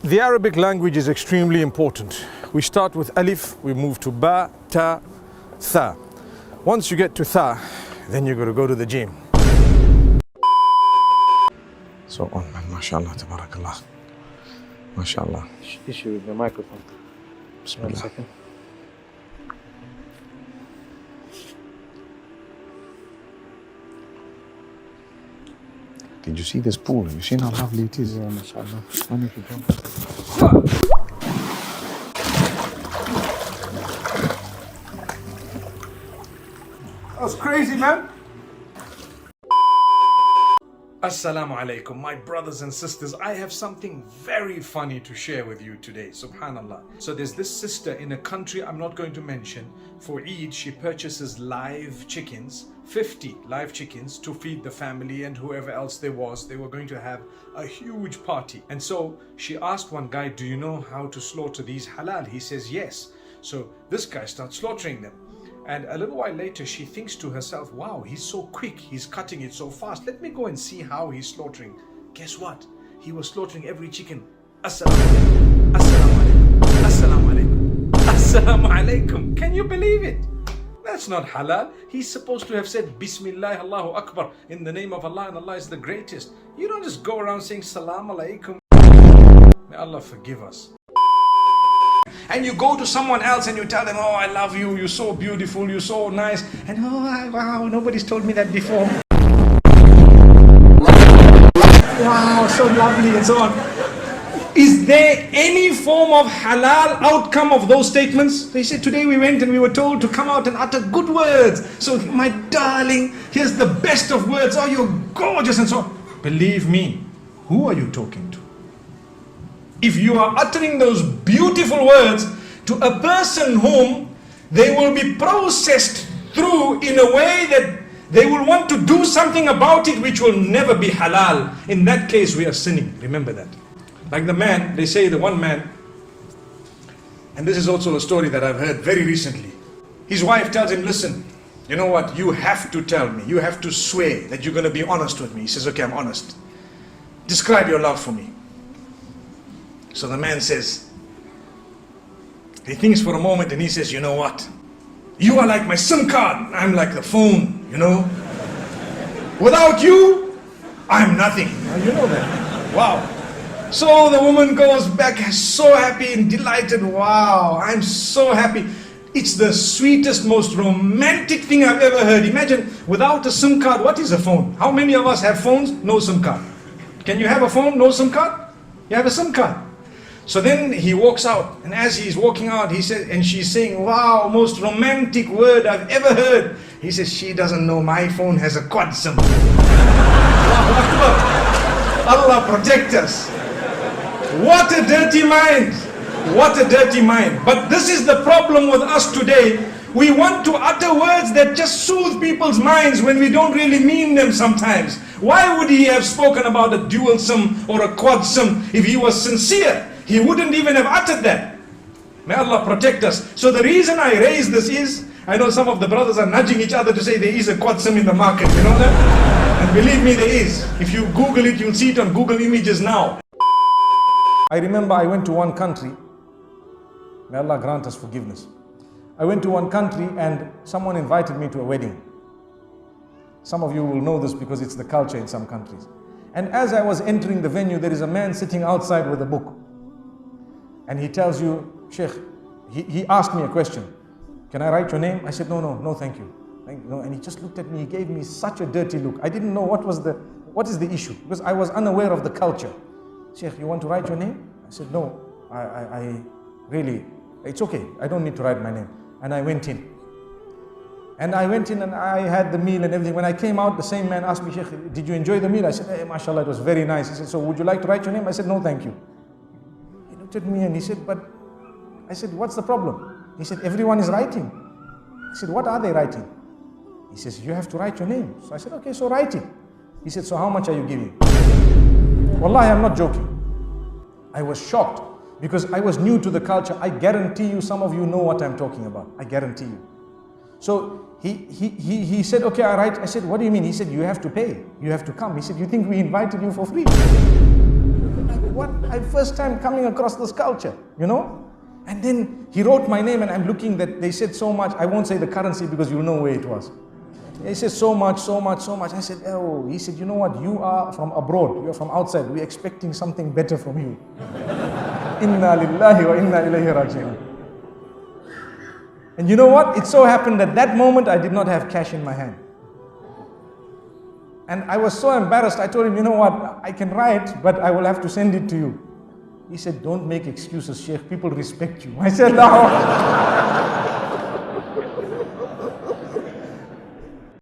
The Arabic language is extremely important. We start with alif, we move to ba, ta, tha. Once you get to tha, then you're going to go to the gym. So on, man, mashallah, tabarakallah. Mashallah. Issue with the microphone. Bismillah. 1 second. Did you see this pool? Have you seen how lovely it is? Yeah, mashallah. That was crazy, man. Assalamu alaikum, my brothers and sisters. I have something very funny to share with you today. Subhanallah. So there's this sister in a country I'm not going to mention. For Eid, she purchases live chickens, 50 live chickens, to feed the family and whoever else there was. They were going to have a huge party. And so she asked one guy, do you know how to slaughter these halal? He says yes. So this guy starts slaughtering them. And a little while later, she thinks to herself, wow, he's so quick, he's cutting it so fast. Let me go and see how he's slaughtering. Guess what? He was slaughtering every chicken. Assalamu alaikum, assalamu alaikum, assalamu alaikum, assalamu alaikum. Can you believe it? That's not halal. He's supposed to have said, Bismillah, Allahu Akbar, in the name of Allah, and Allah is the greatest. You don't just go around saying, Salam alaikum. May Allah forgive us. And you go to someone else and you tell them, oh, I love you, you're so beautiful, you're so nice. And oh, wow, nobody's told me that before. Wow, so lovely, and so on. Is there any form of halal outcome of those statements? They said, today we went and we were told to come out and utter good words. So, my darling, here's the best of words. Oh, you're gorgeous, and so on. Believe me, who are you talking to? If you are uttering those beautiful words to a person whom they will be processed through in a way that they will want to do something about it which will never be halal, in that case we are sinning. Remember that. Like the man, they say the one man, and this is also a story that I've heard very recently. His wife tells him, listen, you know what, you have to tell me, you have to swear that you're going to be honest with me. He says, okay, I'm honest. Describe your love for me. So the man says, he thinks for a moment and he says, you know what? You are like my SIM card, I'm like the phone, you know? Without you, I'm nothing. You know that. Wow. So the woman goes back so happy and delighted. Wow, I'm so happy. It's the sweetest, most romantic thing I've ever heard. Imagine, without a SIM card, what is a phone? How many of us have phones? No SIM card. Can you have a phone, no SIM card? You have a SIM card. So then he walks out, and as he's walking out, he said, and she's saying, wow, most romantic word I've ever heard. He says, she doesn't know my phone has a quad SIM. Allah protect us. What a dirty mind. What a dirty mind. But this is the problem with us today. We want to utter words that just soothe people's minds when we don't really mean them sometimes. Why would he have spoken about a dual SIM or a quad SIM if he was sincere? He wouldn't even have uttered that. May Allah protect us. So the reason I raise this is, I know some of the brothers are nudging each other to say there is a quad SIM in the market, you know that? And believe me, there is. If you Google it, you'll see it on Google Images now. I remember I went to one country. May Allah grant us forgiveness. I went to one country and someone invited me to a wedding. Some of you will know this because it's the culture in some countries. And as I was entering the venue, there is a man sitting outside with a book. And he tells you, Sheikh, he asked me a question. Can I write your name? I said, no, thank you. No. And he just looked at me, he gave me such a dirty look. I didn't know what is the issue, because I was unaware of the culture. Sheikh, you want to write your name? I said, no, I really, it's okay. I don't need to write my name. And I went in. And I went in and I had the meal and everything. When I came out, the same man asked me, Sheikh, did you enjoy the meal? I said, hey, mashallah, it was very nice. He said, so would you like to write your name? I said, no, thank you. He looked at me and he said, but, I said, what's the problem? He said, everyone is writing. I said, what are they writing? He says, you have to write your name. So I said, okay, so write it. He said, so how much are you giving? Wallahi, I'm not joking. I was shocked because I was new to the culture. I guarantee you, some of you know what I'm talking about. I guarantee you. So he said, okay, all right. I said, what do you mean? He said, you have to pay. You have to come. He said, you think we invited you for free? What? I first time coming across this culture, you know? And then he wrote my name and I'm looking that they said so much. I won't say the currency because you'll know where it was. He said so much, so much, so much. I said, oh, he said, you know what? You are from abroad. You are from outside. We're expecting something better from you. Inna lillahi wa inna ilayhi raji'un. And you know what? It so happened that that moment I did not have cash in my hand. And I was so embarrassed. I told him, you know what? I can write, but I will have to send it to you. He said, don't make excuses, Sheikh. People respect you. I said, no.